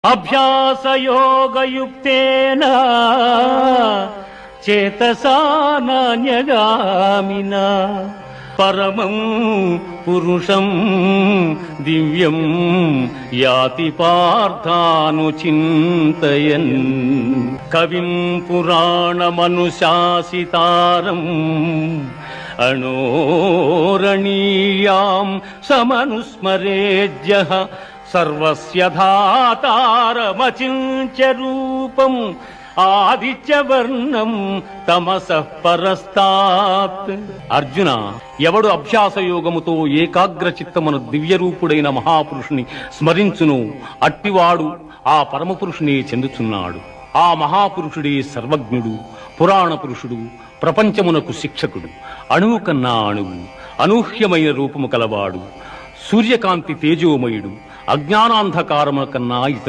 అభ్యాసయోగయుక్తేన చేతసా నాన్యగామినా పరమం పురుషం దివ్యం యాతి పార్థానుచింతయన్. కవిం పురాణమనుశాసితారం అణోరణీయాం సమనుస్మరేజ్యః సర్వస్య ధాతారమచింత్య రూపం ఆదిత్యవర్ణం తమసః పరస్తాత్. అర్జున, ఎవడు అభ్యాసయోగముతో ఏకాగ్ర చిత్తమును దివ్యరూపుడైన మహాపురుషుని స్మరించును అట్టివాడు ఆ పరమపురుషుని చెందుచున్నాడు. ఆ మహాపురుషుడే సర్వజ్ఞుడు, పురాణ పురుషుడు, ప్రపంచమునకు శిక్షకుడు, అణువు కన్నా అణువు, అనూహ్యమైన రూపము కలవాడు, సూర్యకాంతి తేజోమయుడు, అజ్ఞానాంధకారము కన్నా ఇతడు.